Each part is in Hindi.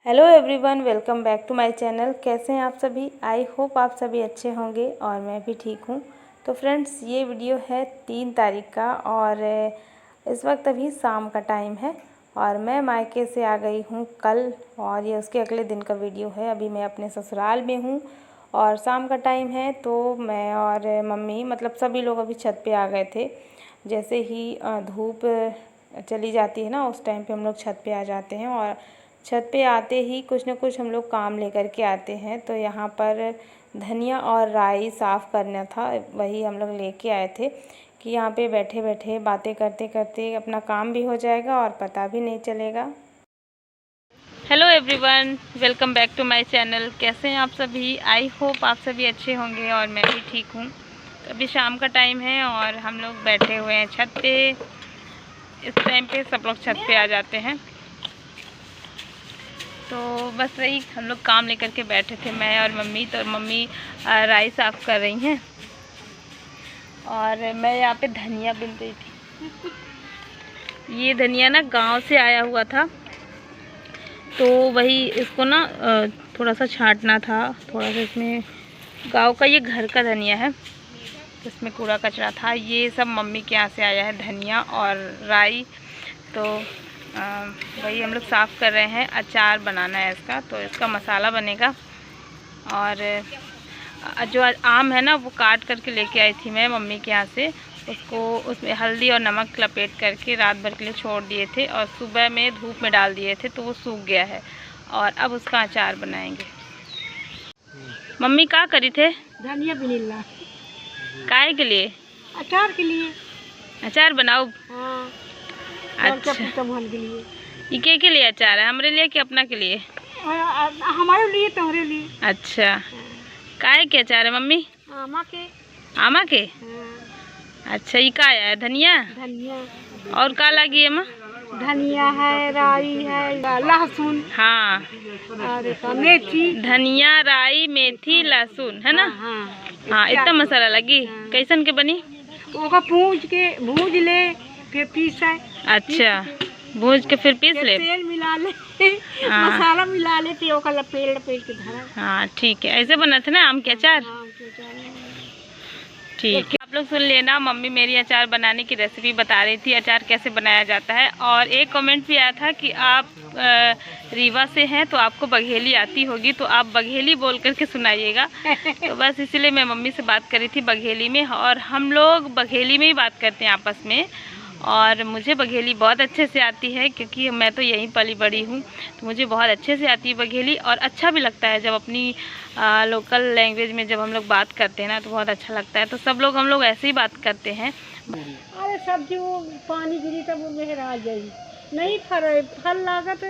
Hello everyone, welcome back to my channel. कैसे हैं आप सभी? आई होप आप सभी अच्छे होंगे और मैं भी ठीक हूँ। तो फ्रेंड्स, ये वीडियो है 3 तारीख का और इस वक्त अभी शाम का टाइम है और मैं मायके से आ गई हूँ कल और ये उसके अगले दिन का वीडियो है। अभी मैं अपने ससुराल में हूँ और शाम का टाइम है तो मैं और मम्मी मतलब सभी लोग अभी छत पे आ गए थे। जैसे ही धूप चली जाती है ना, उस टाइम पे हम लोग छत पे आ जाते हैं और छत पे आते ही कुछ ना कुछ हम लोग काम लेकर के आते हैं। तो यहाँ पर धनिया और राई साफ़ करना था, वही हम लोग लेके आए थे कि यहाँ पे बैठे बैठे बातें करते करते अपना काम भी हो जाएगा और पता भी नहीं चलेगा। Hello everyone, welcome back to my channel. कैसे हैं आप सभी? आई होप आप सभी अच्छे होंगे और मैं भी ठीक हूँ। तो अभी शाम का टाइम है और हम लोग बैठे हुए हैं छत पे। इस टाइम पे सब लोग छत पे आ जाते हैं तो बस वही हम लोग काम लेकर के बैठे थे, मैं और मम्मी। तो मम्मी राई साफ़ कर रही हैं और मैं यहाँ पे धनिया बिन रही थी। ये धनिया ना गांव से आया हुआ था तो वही इसको ना थोड़ा सा छांटना था। थोड़ा सा इसमें गांव का ये घर का धनिया है तो इसमें कूड़ा कचरा था। ये सब मम्मी के यहाँ से आया है धनिया और राई। तो वही हम लोग साफ़ कर रहे हैं। अचार बनाना है इसका, तो इसका मसाला बनेगा। और जो आम है ना वो काट करके लेके आई थी मैं मम्मी के यहाँ से। उसको उसमें हल्दी और नमक लपेट करके रात भर के लिए छोड़ दिए थे और सुबह में धूप में डाल दिए थे तो वो सूख गया है और अब उसका अचार बनाएंगे। मम्मी क्या करी थे? धनिया बिनीला काय के लिए? अचार के लिए। अचार बनाओ? हाँ। अच्छा, के लिए। ये के लिए अचार है? हमारे लिए कि अपना के लिए? हमारे लिए, तुम्हारे लिए। अच्छा, काय के अचार है मम्मी? आमा के। आमा के? हाँ। अच्छा, ये का है? धनिया? धनिया और का लगी है माँ? धनिया है, राई है, लहसुन। हाँ, और मेथी। धनिया, राई, मेथी, लहसुन है ना? हाँ हाँ, इतना मसाला लगी। हाँ। कैसन के बनी? वो भूज ले फिर पीसे। अच्छा, भूज के फिर पीस ले। तेल मिला ले हाँ। मसाला मिला ले फिर ओका लपेट के धरा। हाँ ठीक है, ऐसे बना था ना आम के अचार? हाँ, के अचार। ठीक है, आप लोग सुन लेना। मम्मी मेरी अचार बनाने की रेसिपी बता रही थी, अचार कैसे बनाया जाता है। और एक कमेंट भी आया था कि आप रीवा से हैं तो आपको बघेली आती होगी, तो आप बघेली बोल करके सुनाइएगा। तो बस इसीलिए मैं मम्मी से बात करी थी बघेली में, और हम लोग बघेली में ही बात करते हैं आपस में। और मुझे बघेली बहुत अच्छे से आती है क्योंकि मैं तो यहीं पली बड़ी हूँ, तो मुझे बहुत अच्छे से आती है बघेली। और अच्छा भी लगता है जब अपनी लोकल लैंग्वेज में जब हम लोग बात करते हैं ना तो बहुत अच्छा लगता है। तो सब लोग हम लोग ऐसे ही बात करते हैं। अरे सब्जी वो पानी गिरी तब वो मेहरा जाई नहीं फल लागत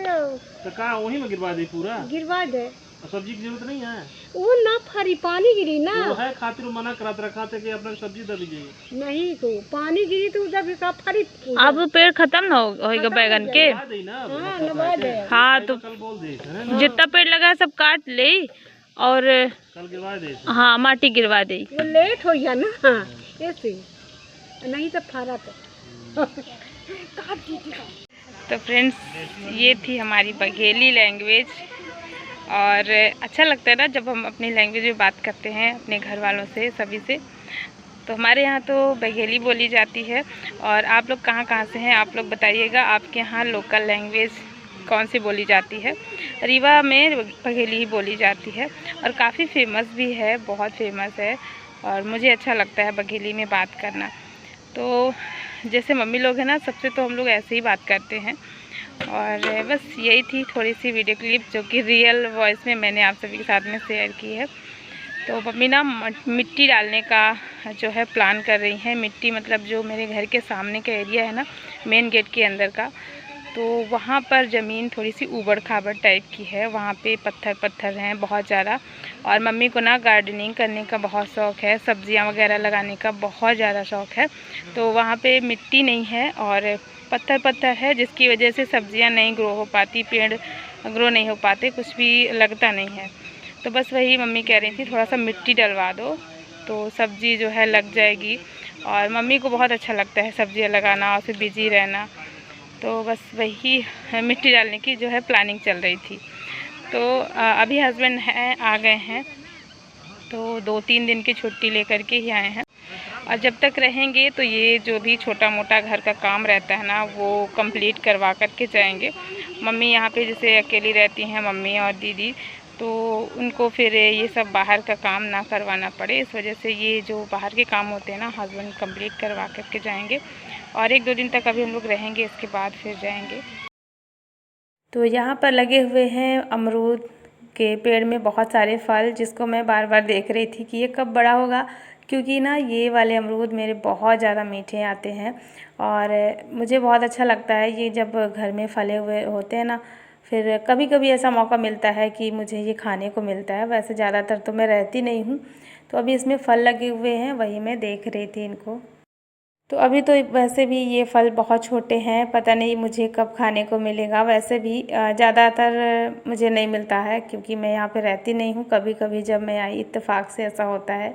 तो कहाँ वहीं में गिरवा दे? पूरा गिरवा दे। सब्जी की जरूरत नहीं है, वो ना फरी पानी गिरी ना। वो है खातिर मना करात रखा था कि अपना सब्जी दे दीजिए। नहीं तो पानी गिरी तो उधर भी का फरी। अब पेड़ खत्म ना होगा बैगन के? हाँ, नवा दे। हाँ, तो कल बोल दे जितना पेड़ लगा है सब काट ले और कल गिरवा दे। हाँ, माटी गिरवा दे। वो लेट हो गया ना ऐसे, नहीं तो फरा तो तो फ्रेंड्स, ये थी हमारी बघेली लैंग्वेज। और अच्छा लगता है ना जब हम अपनी लैंग्वेज में बात करते हैं अपने घर वालों से, सभी से। तो हमारे यहाँ तो बघेली बोली जाती है। और आप लोग कहाँ से हैं आप लोग बताइएगा, आपके यहाँ लोकल लैंग्वेज कौन सी बोली जाती है? रीवा में बघेली ही बोली जाती है और काफ़ी फेमस भी है, बहुत फेमस है। और मुझे अच्छा लगता है बघेली में बात करना। तो जैसे मम्मी लोग हैं ना, सबसे तो हम लोग ऐसे ही बात करते हैं। और बस यही थी थोड़ी सी वीडियो क्लिप जो कि रियल वॉइस में मैंने आप सभी के साथ में शेयर की है। तो मम्मी ना मिट्टी डालने का जो है प्लान कर रही हैं। मिट्टी मतलब जो मेरे घर के सामने का एरिया है ना, मेन गेट के अंदर का, तो वहाँ पर ज़मीन थोड़ी सी ऊबड़ खाबड़ टाइप की है। वहाँ पे पत्थर हैं बहुत ज़्यादा। और मम्मी को ना गार्डनिंग करने का बहुत शौक़ है, सब्जियाँ वगैरह लगाने का बहुत ज़्यादा शौक़ है। तो वहाँ पे मिट्टी नहीं है और पत्थर है, जिसकी वजह से सब्जियां नहीं ग्रो हो पाती, पेड़ ग्रो नहीं हो पाते, कुछ भी लगता नहीं है। तो बस वही मम्मी कह रही थी थोड़ा सा मिट्टी डलवा दो तो सब्ज़ी जो है लग जाएगी। और मम्मी को बहुत अच्छा लगता है सब्जियां लगाना और फिर बिजी रहना। तो बस वही मिट्टी डालने की जो है प्लानिंग चल रही थी। तो अभी हस्बैंड हैं आ गए हैं, तो 2-3 दिन की छुट्टी लेकर के ही आए हैं। और जब तक रहेंगे तो ये जो भी छोटा मोटा घर का काम रहता है ना, वो कंप्लीट करवा कर के जाएंगे। मम्मी यहाँ पे जैसे अकेली रहती हैं, मम्मी और दीदी, तो उनको फिर ये सब बाहर का काम ना करवाना पड़े, इस वजह से ये जो बाहर के काम होते हैं ना, हस्बैंड कंप्लीट करवा कर के जाएंगे। और 1-2 दिन तक अभी हम लोग रहेंगे, इसके बाद फिर जाएंगे। तो यहाँ पर लगे हुए हैं अमरूद के पेड़ में बहुत सारे फल, जिसको मैं बार बार देख रही थी कि ये कब बड़ा होगा, क्योंकि ना ये वाले अमरूद मेरे बहुत ज़्यादा मीठे आते हैं और मुझे बहुत अच्छा लगता है ये जब घर में फले हुए होते हैं ना। फिर कभी कभी ऐसा मौका मिलता है कि मुझे ये खाने को मिलता है, वैसे ज़्यादातर तो मैं रहती नहीं हूँ। तो अभी इसमें फल लगे हुए हैं, वही मैं देख रही थी इनको। तो अभी तो वैसे भी ये फल बहुत छोटे हैं, पता नहीं मुझे कब खाने को मिलेगा। वैसे भी ज़्यादातर मुझे नहीं मिलता है, क्योंकि मैं यहाँ पे रहती नहीं हूँ। कभी कभी जब मैं आई, इत्तेफाक से ऐसा होता है,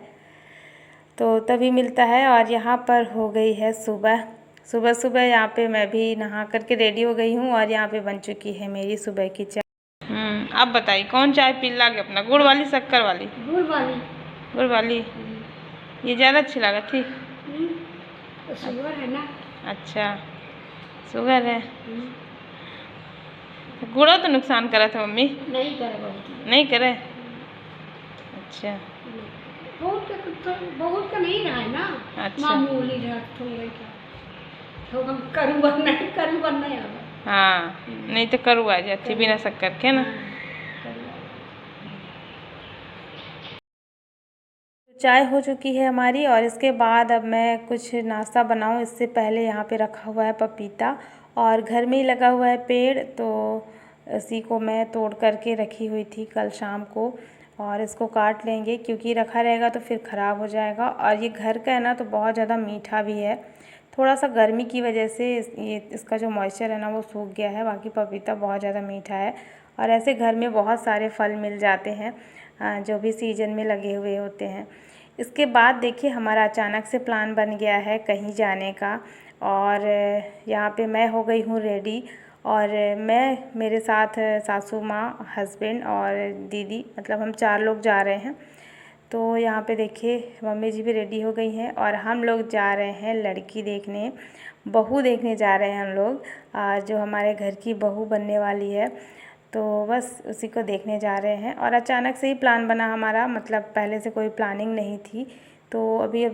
तो तभी मिलता है। और यहाँ पर हो गई है सुबह सुबह यहाँ पे मैं भी नहा करके रेडी हो गई हूँ और यहाँ पे बन चुकी है मेरी सुबह की चाय। आप बताइए कौन चाय पी लागे अपना, गुड़ वाली शक्कर वाली? गुड़ वाली। ये ज़्यादा अच्छी लगा थी। तो शुगर है ना। अच्छा, शुगर है। गुड़ा तो नुकसान करा था मम्मी? नहीं करे। नहीं करे? अच्छा, बहुत का नहीं रहा है ना। अच्छा, मामूली रहा थोड़ा तो हम करूँगा नहीं आगा। हाँ, नहीं तो करू आ जाती बिना शक्कर के ना। चाय हो चुकी है हमारी और इसके बाद अब मैं कुछ नाश्ता बनाऊं। इससे पहले यहाँ पे रखा हुआ है पपीता और घर में ही लगा हुआ है पेड़, तो इसी को मैं तोड़ करके रखी हुई थी कल शाम को। और इसको काट लेंगे, क्योंकि रखा रहेगा तो फिर ख़राब हो जाएगा। और ये घर का है ना, तो बहुत ज़्यादा मीठा भी है। थोड़ा सा गर्मी की वजह से इसका जो मॉइस्चर है ना, वो सूख गया है। बाकी पपीता बहुत ज़्यादा मीठा है। और ऐसे घर में बहुत सारे फल मिल जाते हैं जो भी सीज़न में लगे हुए होते हैं। इसके बाद देखिए हमारा अचानक से प्लान बन गया है कहीं जाने का। और यहाँ पे मैं हो गई हूँ रेडी, और मैं, मेरे साथ सासू माँ, हस्बैंड और दीदी, मतलब हम 4 लोग जा रहे हैं। तो यहाँ पे देखिए मम्मी जी भी रेडी हो गई हैं और हम लोग जा रहे हैं लड़की देखने, बहू देखने जा रहे हैं हम लोग, जो हमारे घर की बहू बनने वाली है। तो बस उसी को देखने जा रहे हैं। और अचानक से ही प्लान बना हमारा, मतलब पहले से कोई प्लानिंग नहीं थी। तो अभी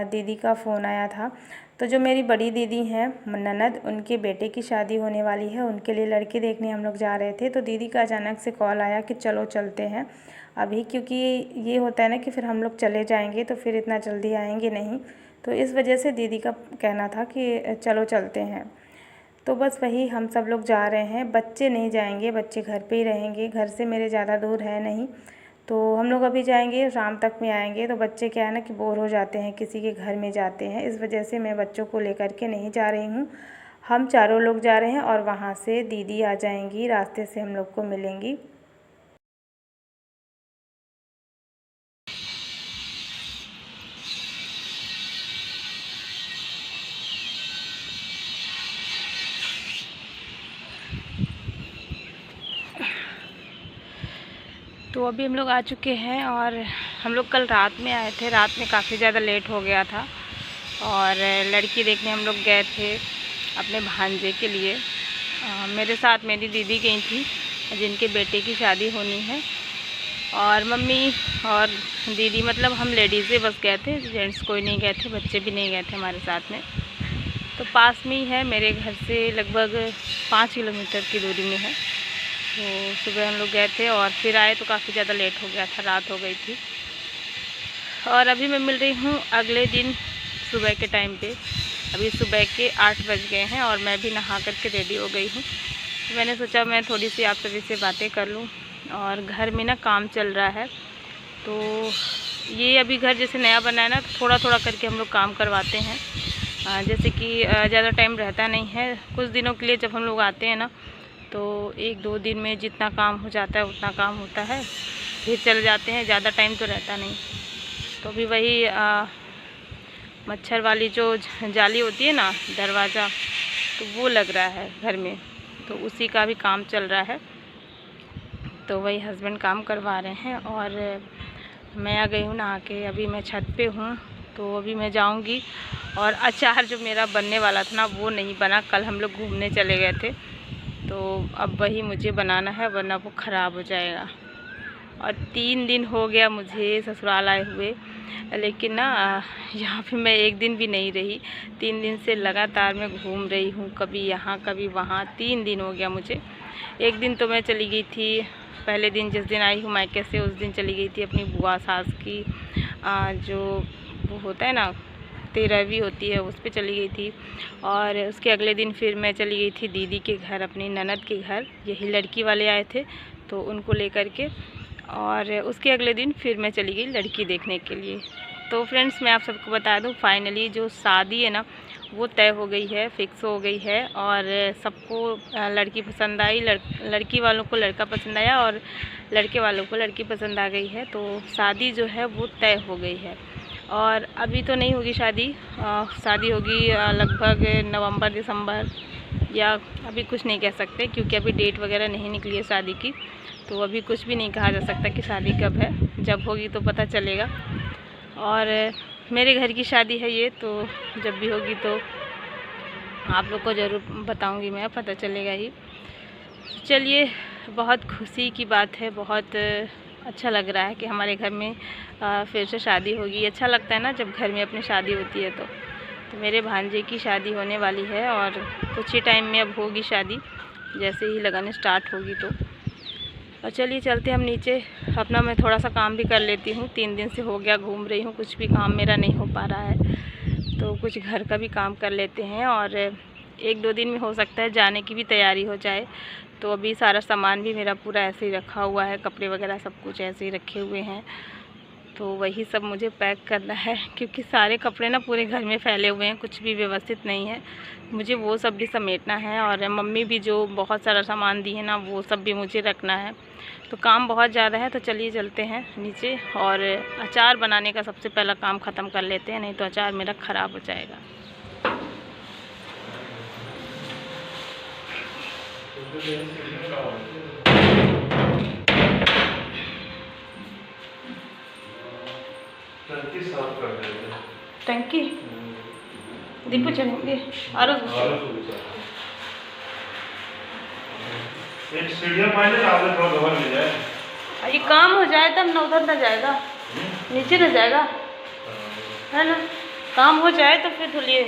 दीदी का फ़ोन आया था। तो जो मेरी बड़ी दीदी हैं ननद, उनके बेटे की शादी होने वाली है, उनके लिए लड़की देखने हम लोग जा रहे थे। तो दीदी का अचानक से कॉल आया कि चलो चलते हैं अभी, क्योंकि ये होता है ना कि फिर हम लोग चले जाएंगे तो फिर इतना जल्दी आएंगे नहीं। तो इस वजह से दीदी का कहना था कि चलो चलते हैं। तो बस वही हम सब लोग जा रहे हैं। बच्चे नहीं जाएंगे, बच्चे घर पे ही रहेंगे, घर से मेरे ज़्यादा दूर है नहीं। तो हम लोग अभी जाएंगे, शाम तक में आएंगे। तो बच्चे क्या है ना कि बोर हो जाते हैं, किसी के घर में जाते हैं, इस वजह से मैं बच्चों को लेकर के नहीं जा रही हूँ। हम चारों लोग जा रहे हैं और वहाँ से दीदी आ जाएंगी, रास्ते से हम लोग को मिलेंगी। तो अभी हम लोग आ चुके हैं और हम लोग कल रात में आए थे। रात में काफ़ी ज़्यादा लेट हो गया था और लड़की देखने हम लोग गए थे अपने भांजे के लिए। मेरे साथ मेरी दीदी गई थी, जिनके बेटे की शादी होनी है। और मम्मी और दीदी, मतलब हम लेडीज़ें बस गए थे, जेंट्स कोई नहीं गए थे, बच्चे भी नहीं गए थे हमारे साथ में। तो पास में ही है, मेरे घर से लगभग 5 किलोमीटर की दूरी में है। तो सुबह हम लोग गए थे और फिर आए तो काफ़ी ज़्यादा लेट हो गया था, रात हो गई थी। और अभी मैं मिल रही हूँ अगले दिन सुबह के टाइम पे। अभी सुबह के 8 बज गए हैं और मैं भी नहा करके रेडी हो गई हूँ। तो मैंने सोचा मैं थोड़ी सी आप सभी से बातें कर लूँ। और घर में ना काम चल रहा है, तो ये अभी घर जैसे नया बना है ना, तो थोड़ा थोड़ा करके हम लोग काम करवाते हैं। जैसे कि ज़्यादा टाइम रहता नहीं है, कुछ दिनों के लिए जब हम लोग आते हैं ना, तो 1-2 दिन में जितना काम हो जाता है उतना काम होता है, फिर चले जाते हैं, ज़्यादा टाइम तो रहता नहीं। तो भी वही मच्छर वाली जो जाली होती है ना, दरवाज़ा, तो वो लग रहा है घर में, तो उसी का भी काम चल रहा है। तो वही हस्बैंड काम करवा रहे हैं और मैं आ गई हूँ नहा के। अभी मैं छत पे हूँ, तो अभी मैं जाऊँगी। और अचार जो मेरा बनने वाला था ना वो नहीं बना, कल हम लोग घूमने चले गए थे, तो अब वही मुझे बनाना है, वरना वो ख़राब हो जाएगा। और 3 दिन हो गया मुझे ससुराल आए हुए, लेकिन ना यहाँ पे मैं एक दिन भी नहीं रही। 3 दिन से लगातार मैं घूम रही हूँ, कभी यहाँ कभी वहाँ। 3 दिन हो गया मुझे। एक दिन तो मैं चली गई थी, पहले दिन जिस दिन आई हूँ मायके से उस दिन चली गई थी अपनी बुआ सास की जो वो होता है ना 13वीं होती है, उस पे चली गई थी। और उसके अगले दिन फिर मैं चली गई थी दीदी के घर, अपनी ननद के घर। यही लड़की वाले आए थे तो उनको लेकर के। और उसके अगले दिन फिर मैं चली गई लड़की देखने के लिए। तो फ्रेंड्स, मैं आप सबको बता दूं, फाइनली जो शादी है ना वो तय हो गई है, फिक्स हो गई है। और सबको लड़की पसंद आई, लड़की वालों को लड़का पसंद आया और लड़के वालों को लड़की पसंद आ गई है। तो शादी जो है वो तय हो गई है। और अभी तो नहीं होगी शादी, शादी होगी लगभग नवंबर दिसंबर, या अभी कुछ नहीं कह सकते क्योंकि अभी डेट वगैरह नहीं निकली है शादी की। तो अभी कुछ भी नहीं कहा जा सकता कि शादी कब है, जब होगी तो पता चलेगा। और मेरे घर की शादी है ये, तो जब भी होगी तो आप लोग को ज़रूर बताऊंगी मैं, पता चलेगा ही। चलिए, बहुत खुशी की बात है, बहुत अच्छा लग रहा है कि हमारे घर में फिर से शादी होगी। अच्छा लगता है ना जब घर में अपनी शादी होती है। तो मेरे भांजे की शादी होने वाली है और कुछ ही टाइम में अब होगी शादी, जैसे ही लगन स्टार्ट होगी तो। और चलिए चलते हम नीचे, अपना मैं थोड़ा सा काम भी कर लेती हूँ। 3 दिन से हो गया घूम रही हूँ, कुछ भी काम मेरा नहीं हो पा रहा है, तो कुछ घर का भी काम कर लेते हैं। और 1-2 दिन में हो सकता है जाने की भी तैयारी हो जाए। तो अभी सारा सामान भी मेरा पूरा ऐसे ही रखा हुआ है, कपड़े वगैरह सब कुछ ऐसे ही रखे हुए हैं। तो वही सब मुझे पैक करना है, क्योंकि सारे कपड़े ना पूरे घर में फैले हुए हैं, कुछ भी व्यवस्थित नहीं है। मुझे वो सब भी समेटना है। और मम्मी भी जो बहुत सारा सामान दी है ना वो सब भी मुझे रखना है। तो काम बहुत ज़्यादा है। तो चलिए चलते हैं नीचे और अचार बनाने का सबसे पहला काम ख़त्म कर लेते हैं, नहीं तो अचार मेरा ख़राब हो जाएगा। टंकी साफ कर देंगे। टंकी दीपू चलेंगे और एक सीढ़ियाँ पाएंगे तो आपने थोड़ा कवर मिल जाए। ये काम हो जाए तब ना उधर ना जाएगा, नीचे ना जाएगा, है ना। काम हो जाए तो फिर धुलिए।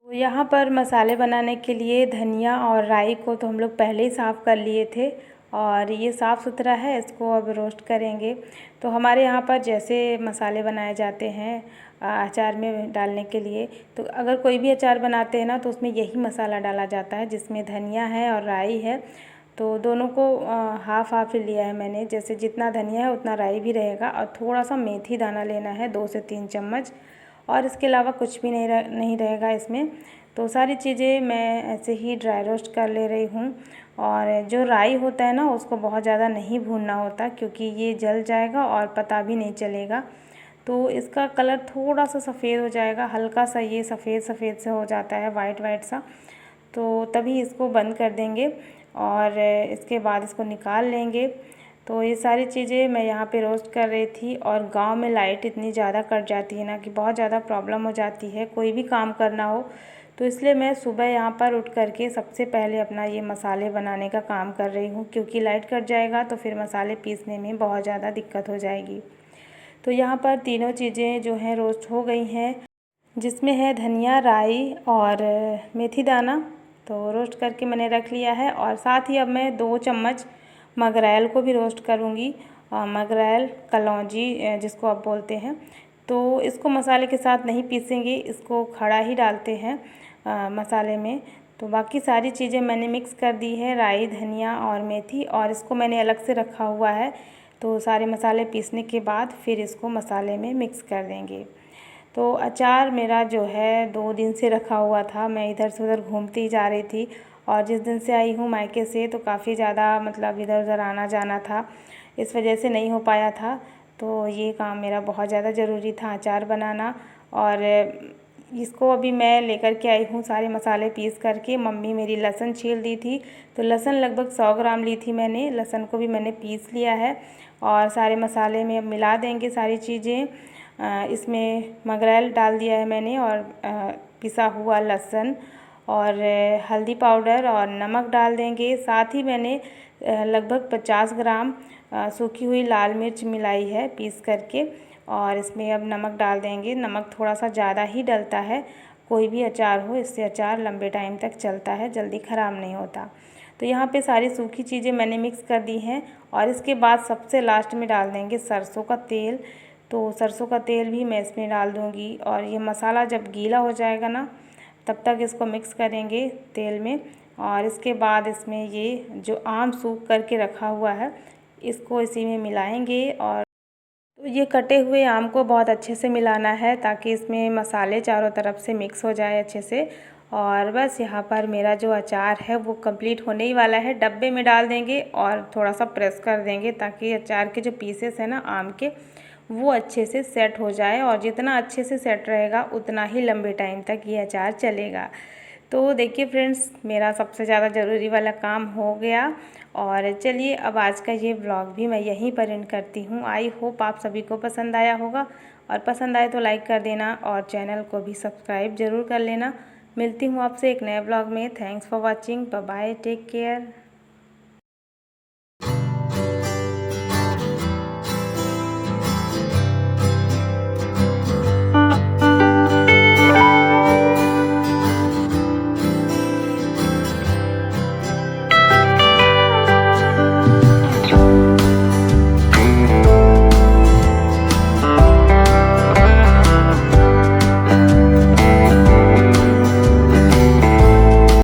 यहाँ पर मसाले बनाने के लिए धनिया और राई को तो हम लोग पहले ही साफ़ कर लिए थे और ये साफ़ सुथरा है, इसको अब रोस्ट करेंगे। तो हमारे यहाँ पर जैसे मसाले बनाए जाते हैं अचार में डालने के लिए, तो अगर कोई भी अचार बनाते हैं ना तो उसमें यही मसाला डाला जाता है, जिसमें धनिया है और राई है। तो दोनों को हाफ़ हाफ़ लिया है मैंने, जैसे जितना धनिया है उतना राई भी रहेगा। और थोड़ा सा मेथी दाना लेना है 2 से 3 चम्मच, और इसके अलावा कुछ भी नहीं रहेगा इसमें। तो सारी चीज़ें मैं ऐसे ही ड्राई रोस्ट कर ले रही हूँ। और जो राई होता है ना उसको बहुत ज़्यादा नहीं भूनना होता, क्योंकि ये जल जाएगा और पता भी नहीं चलेगा। तो इसका कलर थोड़ा सा सफ़ेद हो जाएगा, हल्का सा ये सफ़ेद सफ़ेद से हो जाता है, वाइट वाइट सा, तो तभी इसको बंद कर देंगे और इसके बाद इसको निकाल लेंगे। तो ये सारी चीज़ें मैं यहाँ पे रोस्ट कर रही थी। और गांव में लाइट इतनी ज़्यादा कट जाती है ना कि बहुत ज़्यादा प्रॉब्लम हो जाती है कोई भी काम करना हो। तो इसलिए मैं सुबह यहाँ पर उठ करके सबसे पहले अपना ये मसाले बनाने का काम कर रही हूँ, क्योंकि लाइट कट जाएगा तो फिर मसाले पीसने में बहुत ज़्यादा दिक्कत हो जाएगी। तो यहाँ पर तीनों चीज़ें जो हैं रोस्ट हो गई हैं, जिसमें है धनिया, राई और मेथी दाना। तो रोस्ट करके मैंने रख लिया है। और साथ ही अब मैं 2 चम्मच मगरैल को भी रोस्ट करूँगी। मगरैल, कलौंजी जिसको आप बोलते हैं। तो इसको मसाले के साथ नहीं पीसेंगे, इसको खड़ा ही डालते हैं मसाले में। तो बाकी सारी चीज़ें मैंने मिक्स कर दी है, राई, धनिया और मेथी, और इसको मैंने अलग से रखा हुआ है। तो सारे मसाले पीसने के बाद फिर इसको मसाले में मिक्स कर देंगे। तो अचार मेरा जो है 2 दिन से रखा हुआ था, मैं इधर से उधर घूमती जा रही थी। और जिस दिन से आई हूँ मायके से तो काफ़ी ज़्यादा मतलब इधर उधर आना जाना था, इस वजह से नहीं हो पाया था। तो ये काम मेरा बहुत ज़्यादा ज़रूरी था, अचार बनाना। और इसको अभी मैं लेकर के आई हूँ सारे मसाले पीस करके। मम्मी मेरी लहसुन छील दी थी, तो लहसुन लगभग 100 ग्राम ली थी मैंने। लहसुन को भी मैंने पीस लिया है और सारे मसाले में अब मिला देंगे सारी चीज़ें। इसमें मगरैल डाल दिया है मैंने और पिसा हुआ लहसुन और हल्दी पाउडर और नमक डाल देंगे। साथ ही मैंने लगभग 50 ग्राम सूखी हुई लाल मिर्च मिलाई है पीस करके, और इसमें अब नमक डाल देंगे। नमक थोड़ा सा ज़्यादा ही डलता है, कोई भी अचार हो, इससे अचार लंबे टाइम तक चलता है, जल्दी ख़राब नहीं होता। तो यहाँ पे सारी सूखी चीज़ें मैंने मिक्स कर दी हैं और इसके बाद सबसे लास्ट में डाल देंगे सरसों का तेल। तो सरसों का तेल भी मैं इसमें डाल दूँगी और ये मसाला जब गीला हो जाएगा ना, तब तक इसको मिक्स करेंगे तेल में। और इसके बाद इसमें ये जो आम सूख करके रखा हुआ है, इसको इसी में मिलाएंगे। और तो ये कटे हुए आम को बहुत अच्छे से मिलाना है ताकि इसमें मसाले चारों तरफ से मिक्स हो जाए अच्छे से। और बस यहाँ पर मेरा जो अचार है वो कंप्लीट होने ही वाला है। डब्बे में डाल देंगे और थोड़ा सा प्रेस कर देंगे ताकि अचार के जो पीसेस हैं ना आम के, वो अच्छे से सेट हो जाए। और जितना अच्छे से सेट रहेगा उतना ही लंबे टाइम तक ये अचार चलेगा। तो देखिए फ्रेंड्स, मेरा सबसे ज़्यादा ज़रूरी वाला काम हो गया। और चलिए अब आज का ये व्लॉग भी मैं यहीं पर एंड करती हूँ। आई होप आप सभी को पसंद आया होगा, और पसंद आए तो लाइक कर देना और चैनल को भी सब्सक्राइब ज़रूर कर लेना। मिलती हूँ आपसे एक नए व्लॉग में। Thanks for watching. Bye bye, take care.